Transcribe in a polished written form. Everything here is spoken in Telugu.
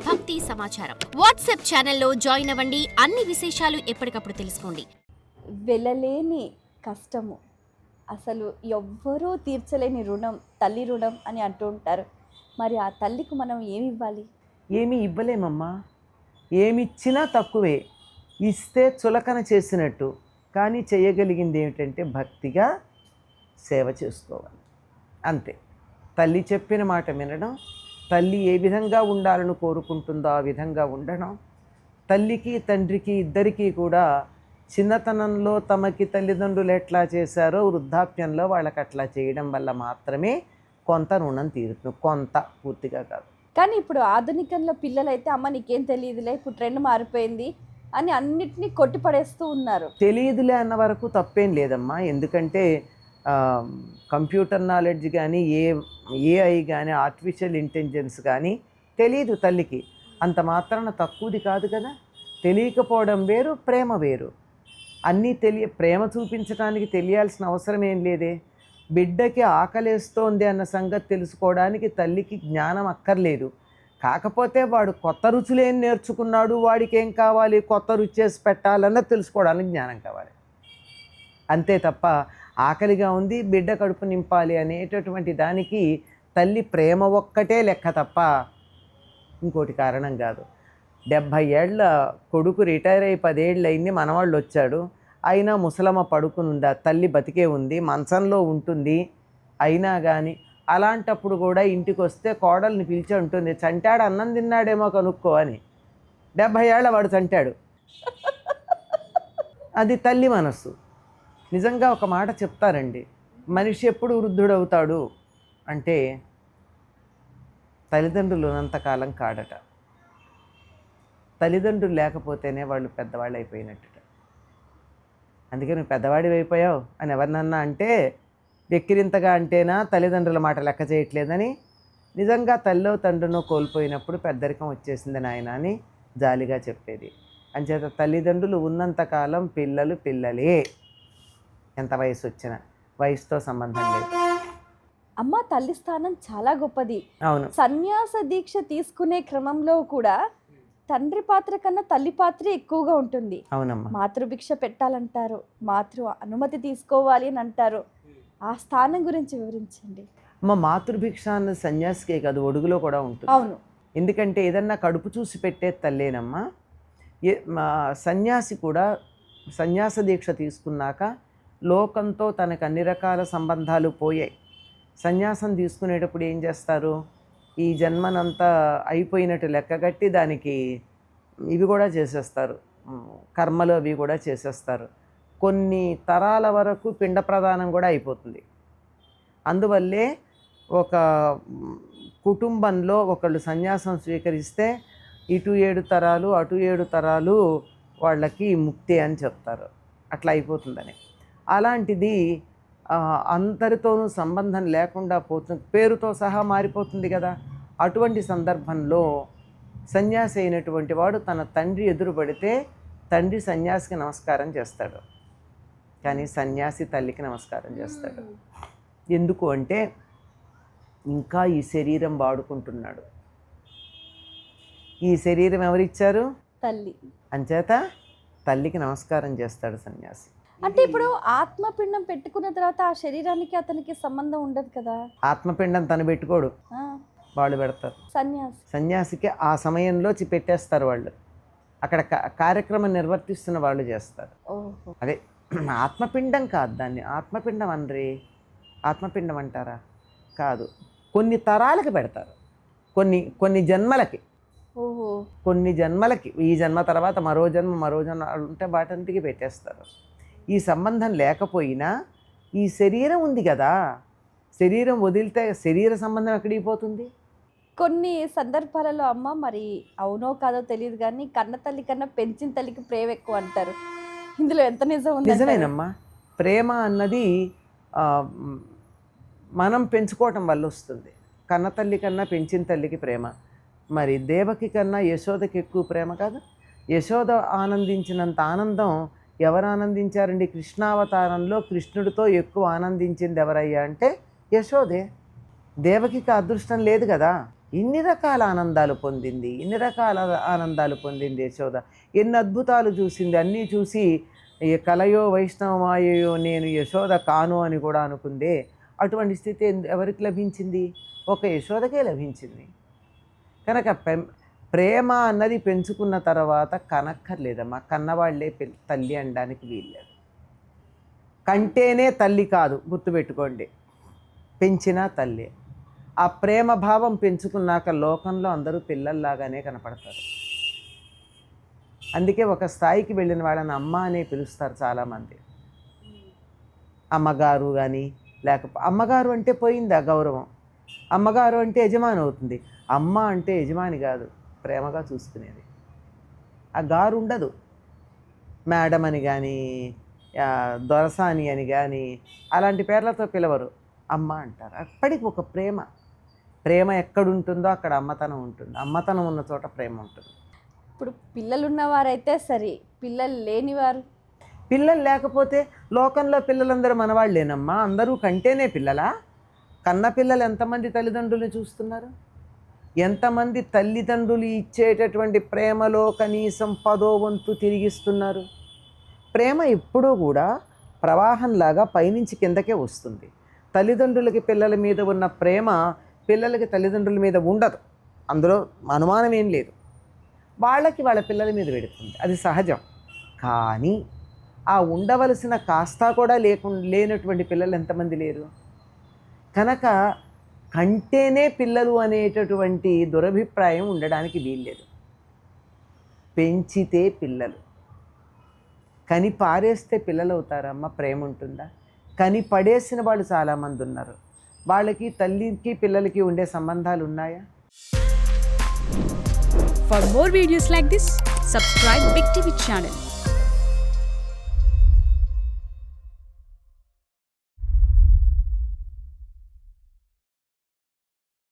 భక్తి సమాచారం వాట్సాప్ ఛానల్లో జాయిన్ అవ్వండి. అన్ని విశేషాలు ఎప్పటికప్పుడు తెలుసుకోండి. వెళ్ళలేని కష్టము, అసలు ఎవ్వరూ తీర్చలేని రుణం తల్లి రుణం అని అంటూ ఉంటారు. మరి ఆ తల్లికి మనం ఏమి ఇవ్వాలి? ఏమీ ఇవ్వలేమమ్మా. ఏమిచ్చినా తక్కువే. ఇస్తే చులకన చేసినట్టు. కానీ చేయగలిగింది ఏమిటంటే భక్తిగా సేవ చేసుకోవాలి, అంతే. తల్లి చెప్పిన మాట వినడం, తల్లి ఏ విధంగా ఉండాలని కోరుకుంటుందో ఆ విధంగా ఉండడం. తల్లికి తండ్రికి ఇద్దరికీ కూడా చిన్నతనంలో తమకి తల్లిదండ్రులు ఎట్లా చేశారో వృద్ధాప్యంలో వాళ్ళకి అట్లా చేయడం వల్ల మాత్రమే కొంత రుణం తీరుతుంది. కొంత, పూర్తిగా కాదు. కానీ ఇప్పుడు ఆధునికంలో పిల్లలైతే అమ్మ నీకేం తెలియదులే, ఇప్పుడు ట్రెండ్ మారిపోయింది అని అన్నిటినీ కొట్టిపడేస్తూ ఉన్నారు. తెలియదులే అన్న వరకు తప్పేం లేదమ్మా. ఎందుకంటే కంప్యూటర్ నాలెడ్జ్ కానీ ఏఐ కానీ ఆర్టిఫిషియల్ ఇంటెలిజెన్స్ కానీ తెలియదు తల్లికి. అంత మాత్రాన తక్కువది కాదు కదా. తెలియకపోవడం వేరు, ప్రేమ వేరు. అన్నీ ప్రేమ చూపించడానికి తెలియాల్సిన అవసరం ఏం లేదే. బిడ్డకి ఆకలేస్తోంది అన్న సంగతి తెలుసుకోవడానికి తల్లికి జ్ఞానం అక్కర్లేదు. కాకపోతే వాడు కొత్త రుచులేం నేర్చుకున్నాడు, వాడికి ఏం కావాలి, కొత్త రుచి చేసి పెట్టాలన్నది తెలుసుకోవడానికి జ్ఞానం కావాలి. అంతే తప్ప ఆకలిగా ఉంది బిడ్డ కడుపు నింపాలి అనేటటువంటి దానికి తల్లి ప్రేమ ఒక్కటే లెక్క తప్ప ఇంకోటి కారణం కాదు. 70 ఏళ్ళ కొడుకు రిటైర్ అయ్యి 10 ఏళ్ళు అయింది, మనవాళ్ళు వచ్చాడు. అయినా ముసలమ్మ పడుకునుందా, తల్లి బతికే ఉంది, మంచంలో ఉంటుంది. అయినా కానీ అలాంటప్పుడు కూడా ఇంటికి వస్తే కోడల్ని పిలిచి ఉంటుంది, చంటాడు అన్నం తిన్నాడేమో కనుక్కో అని. 70 ఏళ్ళ వాడు చంటాడు. అది తల్లి మనస్సు. నిజంగా ఒక మాట చెప్తారండి, మనిషి ఎప్పుడు వృద్ధుడవుతాడు అంటే తల్లిదండ్రులు ఉన్నంతకాలం కాడట. తల్లిదండ్రులు లేకపోతేనే వాళ్ళు పెద్దవాళ్ళు అయిపోయినట్టు. అందుకే నువ్వు పెద్దవాడివి అయిపోయావు అని ఎవరినన్నా అంటే వెక్కిరింతగా అంటేనా తల్లిదండ్రుల మాట లెక్క చేయట్లేదని. నిజంగా తల్లో తండ్రినో కోల్పోయినప్పుడు పెద్దరికం వచ్చేసింది నాయన అని జాలిగా చెప్పేది. అంచేత తల్లిదండ్రులు ఉన్నంతకాలం పిల్లలు పిల్లలే, ఎంత వయసు వచ్చినా. వయసుతో సంబంధం లేదు. అమ్మ తల్లి స్థానం చాలా గొప్పది. అవును. సన్యాస దీక్ష తీసుకునే క్రమంలో కూడా తండ్రి పాత్ర కన్నా తల్లి పాత్ర ఎక్కువగా ఉంటుంది. అవునమ్మా. మాతృభిక్ష పెట్టాలంటారు, మాతృ అనుమతి తీసుకోవాలి అని అంటారు. ఆ స్థానం గురించి వివరించండి. మాతృభిక్ష అన్నది సన్యాసికే కాదు, ఒడుగులో కూడా ఉంటుంది. అవును. ఎందుకంటే ఏదన్నా కడుపు చూసి పెట్టే తల్లేనమ్మా. సన్యాసి కూడా సన్యాస దీక్ష తీసుకున్నాక లోకంతో తనకు అన్ని రకాల సంబంధాలు పోయాయి. సన్యాసం తీసుకునేటప్పుడు ఏం చేస్తారు, ఈ జన్మనంతా అయిపోయినట్టు లెక్కగట్టి దానికి ఇవి కూడా చేసేస్తారు, కర్మలు అవి కూడా చేసేస్తారు. కొన్ని తరాల వరకు పిండ ప్రదానం కూడా అయిపోతుంది. అందువల్లే ఒక కుటుంబంలో ఒకళ్ళు సన్యాసం స్వీకరిస్తే ఇటు 7 తరాలు అటు 7 తరాలు వాళ్ళకి ముక్తి అని చెప్తారు. అట్లా అయిపోతుందని. అలాంటిది అందరితోనూ సంబంధం లేకుండా పోతుంది, పేరుతో సహా మారిపోతుంది కదా. అటువంటి సందర్భంలో సన్యాసి అయినటువంటి వాడు తన తండ్రి ఎదురుపడితే తండ్రి సన్యాసికి నమస్కారం చేస్తాడు, కానీ సన్యాసి తల్లికి నమస్కారం చేస్తాడు. ఎందుకు అంటే ఇంకా ఈ శరీరం వాడుకుంటున్నాడు. ఈ శరీరం ఎవరిచ్చారు? తల్లి. అంచేత తల్లికి నమస్కారం చేస్తాడు సన్యాసి. అంటే ఇప్పుడు ఆత్మపిండం పెట్టుకున్న తర్వాత ఆ శరీరానికి అతనికి సంబంధం ఉండదు కదా. ఆత్మపిండం తను పెట్టుకోడు, వాళ్ళు పెడతారు. సన్యాసికి ఆ సమయంలో పెట్టేస్తారు వాళ్ళు. అక్కడ కార్యక్రమం నిర్వర్తిస్తున్న వాళ్ళు చేస్తారు. అదే ఆత్మపిండం కాదు, దాన్ని ఆత్మపిండం అనరే. ఆత్మపిండం అంటారా? కాదు. కొన్ని తరాలకి పెడతారు, కొన్ని జన్మలకి. కొన్ని జన్మలకి, ఈ జన్మ తర్వాత మరో జన్మ ఉంటే వాటంటికి పెట్టేస్తారు. ఈ సంబంధం లేకపోయినా ఈ శరీరం ఉంది కదా, శరీరం వదిలితే శరీర సంబంధం ఎక్కడికి పోతుంది? కొన్ని సందర్భాలలో అమ్మ మరి అవునో కాదో తెలియదు కానీ కన్న తల్లి కన్నా పెంచిన తల్లికి ప్రేమ ఎక్కువ అంటారు. ఇందులో ఎంత నిజం ఉంది? నిజమేనమ్మా. ప్రేమ అన్నది మనం పెంచుకోవటం వల్ల వస్తుంది. కన్న తల్లి కన్నా పెంచిన తల్లికి ప్రేమ. మరి దేవకి కన్నా యశోదకి ఎక్కువ ప్రేమ కాదు. యశోద ఆనందించినంత ఆనందం ఎవరు ఆనందించారండి? కృష్ణావతారంలో కృష్ణుడితో ఎక్కువ ఆనందించింది ఎవరయ్యా అంటే యశోదే. దేవకికి అదృష్టం లేదు కదా. ఇన్ని రకాల ఆనందాలు పొందింది యశోద. ఎన్ని అద్భుతాలు చూసింది. అన్నీ చూసి ఈ కలయో వైష్ణవమాయో నేను యశోద కాను అని కూడా అనుకుందే. అటువంటి స్థితి ఎవరికి లభించింది? ఒక యశోదకే లభించింది. కనుక ప్రేమ అన్నది పెంచుకున్న తర్వాత కనక్కర్లేదమ్మా. కన్నవాళ్లే తల్లి అనడానికి వీల్లేదు. కంటేనే తల్లి కాదు, గుర్తుపెట్టుకోండి. పెంచినా తల్లి. ఆ ప్రేమ భావం పెంచుకున్నాక లోకంలో అందరూ పిల్లల్లాగానే కనపడతారు. అందుకే ఒక స్థాయికి వెళ్ళిన వాళ్ళని అమ్మ అనే పిలుస్తారు చాలామంది. అమ్మగారు కానీ, లేకపోతే అమ్మగారు అంటే పోయింది ఆ గౌరవం. అమ్మగారు అంటే యజమాని అవుతుంది. అమ్మ అంటే యజమాని కాదు, ప్రేమగా చూసుకునేది. ఆ గారు ఉండదు. మేడం అని కానీ, దొరసాని అని కానీ అలాంటి పేర్లతో పిలవరు, అమ్మ అంటారు. అప్పటికి ఒక ప్రేమ ఎక్కడుంటుందో అక్కడ అమ్మతనం ఉంటుంది. అమ్మతనం ఉన్న చోట ప్రేమ ఉంటుంది. ఇప్పుడు పిల్లలు ఉన్నవారైతే సరే, పిల్లలు లేనివారు? పిల్లలు లేకపోతే లోకంలో పిల్లలందరూ మనవాళ్ళేనమ్మా. అందరూ కంటేనే పిల్లలా? కన్న పిల్లలు ఎంతమంది తల్లిదండ్రులు చూస్తున్నారు? ఎంతమంది తల్లిదండ్రులు ఇచ్చేటటువంటి ప్రేమలో కనీసం 10వ వంతు తిరిగిస్తున్నారు? ప్రేమ ఎప్పుడూ కూడా ప్రవాహంలాగా పైనుంచి కిందకే వస్తుంది. తల్లిదండ్రులకి పిల్లల మీద ఉన్న ప్రేమ పిల్లలకి తల్లిదండ్రుల మీద ఉండదు. అందులో అనుమానం ఏం లేదు. వాళ్ళకి వాళ్ళ పిల్లల మీద పెడుతుంది, అది సహజం. కానీ ఆ ఉండవలసిన కాస్తా కూడా లేనటువంటి పిల్లలు ఎంతమంది లేరు? కనుక కంటేనే పిల్లలు అనేటటువంటి దురభిప్రాయం ఉండడానికి వీల్లేదు. పెంచితే పిల్లలు. కని పారేస్తే పిల్లలు అవుతారమ్మ? ప్రేమ ఉంటుందా? కని పడేసిన వాళ్ళు చాలామంది ఉన్నారు. వాళ్ళకి తల్లికి పిల్లలకి ఉండే సంబంధాలు ఉన్నాయా? For more videos like this, subscribe Big TV channel.